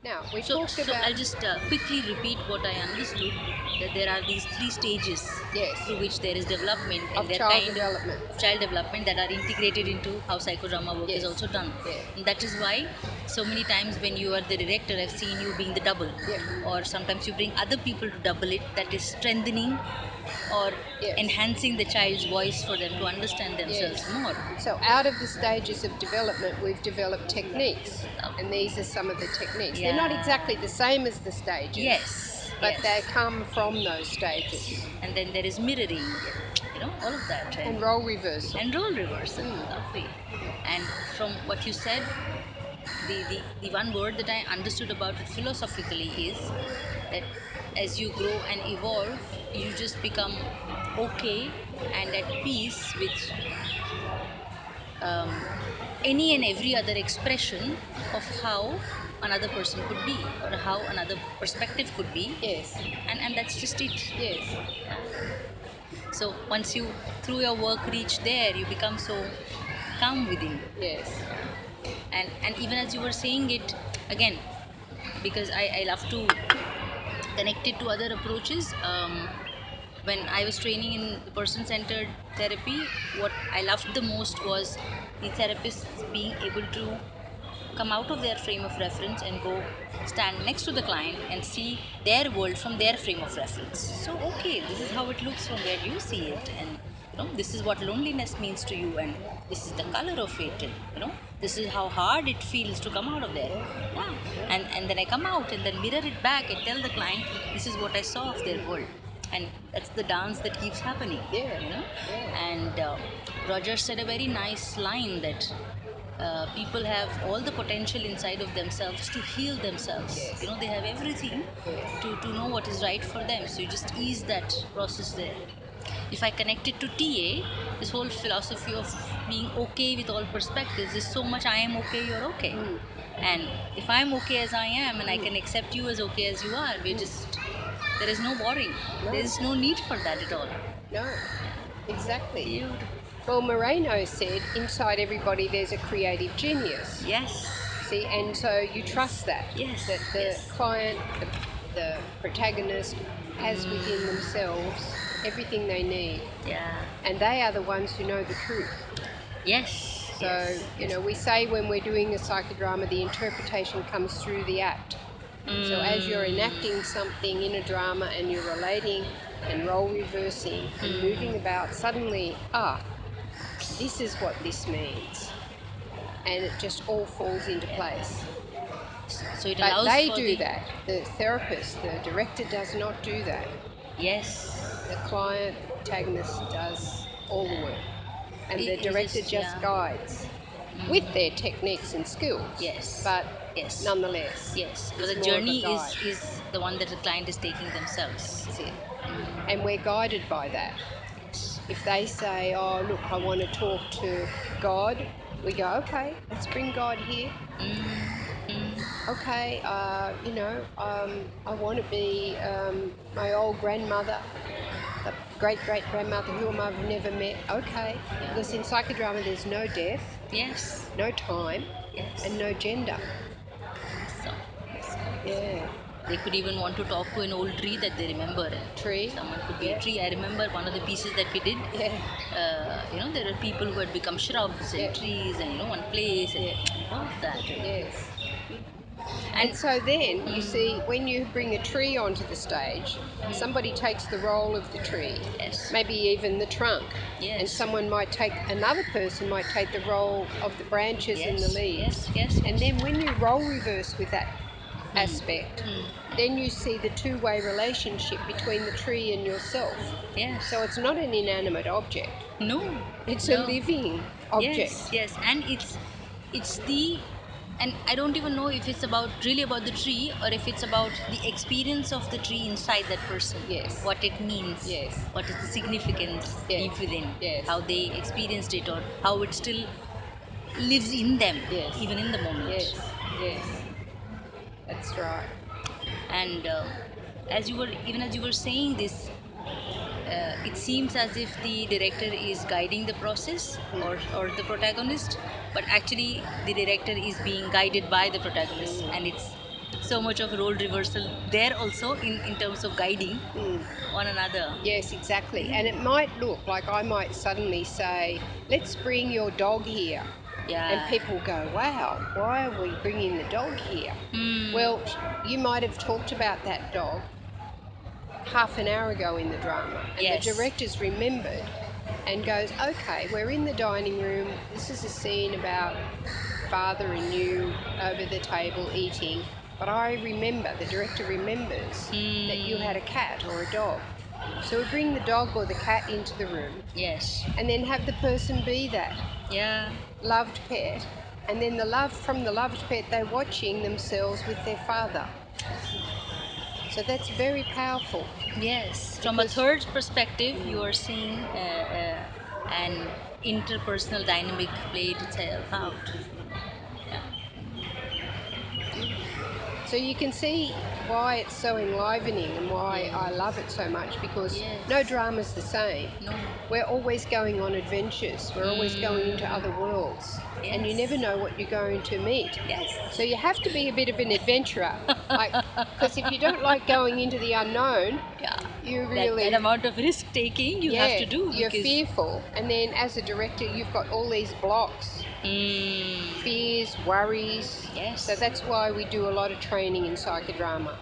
Now, we So, talked so about, I'll just quickly repeat what I understood, that there are these three stages yes, through which there is development, and of they're child kind development. of child development that are integrated into how psychodrama work is Yes, also done. yeah, And that is why so many times when you are the director, I've seen you being the double, yeah, or sometimes you bring other people to double it, that is strengthening or yes, enhancing the child's voice for them to understand themselves yes. more. So, out of the stages of development, we've developed techniques, and these are some of the techniques. They're not Yeah. exactly the same as the stages, Yes. but Yes. they come from those Yes. stages. And then there is mirroring, all of that, And role reversal. and role reversal. Mm. Lovely. And from what you said, the one word that I understood about it philosophically is that as you grow and evolve, you just become okay and at peace with um, any and every other expression of how another person could be, or how another perspective could be, Yes, and that's just it. yes, So once you through your work reach there, you become so calm within. yes, And even as you were saying it again, because I love to connect it to other approaches. When I was training in the person centered therapy, what I loved the most was the therapists being able to come out of their frame of reference and go stand next to the client and see their world from their frame of reference. So, okay, this is how it looks from where you see it, and this is what loneliness means to you, and this is the color of it, and this is how hard it feels to come out of there. Yeah, and then I come out and then mirror it back and tell the client, this is what I saw of their world, and that's the dance that keeps happening. yeah, yeah, And Roger said a very nice line that people have all the potential inside of themselves to heal themselves. yes, They have everything yes, to know what is right for them. So you just ease that process there. If I connect it to TA, this whole philosophy of being okay with all perspectives is so much I am okay, you're okay. mm, And if I'm okay as I am and I mm, can accept you as okay as you are, there is no worry. no, There is no need for that at all. no, exactly. Beautiful. Well, Moreno said, inside everybody there's a creative genius. Yes. See, and so you trust that, Yes. that the Yes. client, the protagonist, has within themselves everything they need, Yeah. and they are the ones who know the truth. Yes. So, Yes. Yes. we say when we're doing a psychodrama, the interpretation comes through the act. So, as you're enacting something in a drama and you're relating and role reversing and moving about, suddenly, this is what this means. And it just all falls into place. So it But allows they for do the that. The therapist, the director does not do that. yes. The client, the protagonist does all the work. And the It director is just yeah. guides with their techniques and skills. Yes. But Yes. nonetheless, Yes. But is the more of a journey is guide. is the one that the client is taking themselves. That's it. And we're guided by that. Yes. If they say, oh, look, I want to talk to God, we go, okay, let's bring God here. Okay, I want to be my old grandmother, the great great grandmother whom I've never met. Okay, Yeah. because in psychodrama there's no death, Yes. no time, Yes. and no gender. So, so Yeah, they could even want to talk to an old tree that they remember. tree. Someone could be a Yeah, tree. I remember one of the pieces that we did. yeah, There are people who had become shrubs and yeah, trees, and one place and yeah. all of that. Yes. And And so then, you see, when you bring a tree onto the stage, somebody takes the role of the tree, yes, maybe even the trunk, and yes, another person might take the role of the branches and the yes, leaves. yes, yes, And yes. then when you role reverse with that aspect, then you see the two-way relationship between the tree and yourself. Yes. So it's not an inanimate object, No, it's a no. living Yes, object. yes, and it's the and I don't even know if it's really about the tree, or if it's about the experience of the tree inside that person. Yes, What it means, yes, what is the significance yes, deep within, yes, how they experienced it, or how it still lives in them, yes, even in the moment. yes, yes. That's right. And as you were saying this, it seems as if the director is guiding the process, or the protagonist, but actually the director is being guided by the protagonist, and it's so much of role reversal there also in terms of guiding Mm. one another. Yes, exactly. Isn't And it? it might look like I might suddenly say, let's bring your dog here. And Yeah. people go, wow, why are we bringing the dog here? Hmm. Well, you might have talked about that dog half an hour ago in the drama, and the Yes. director's remembered and goes, okay, we're in the dining room. This is a scene about father and you over the table eating. But I remember, the director remembers that you had Hmm. a cat or a dog. So we bring the dog or the cat into the room Yes. and then have the person be that Yeah. loved pet. And then from the loved pet, they're watching themselves with their father. So that's very powerful Yes. From a because third perspective, you are seeing an interpersonal dynamic played itself out. Yeah. so you can see why it's so enlivening and why I Yes. love it so much because no Yes. drama's the same. No. We're always going on adventures. We're always going into other Mm. worlds and you never Yes. know what you're going to meet. Yes. So you have to be a bit of an adventurer. Like, because if you don't like going into the unknown, Yeah. you That really, amount of risk taking you have yeah, to do you're because. fearful. And then as a director, you've got all these blocks, Mm. fears, worries. So Yes. that's why we do a lot of training in psychodrama.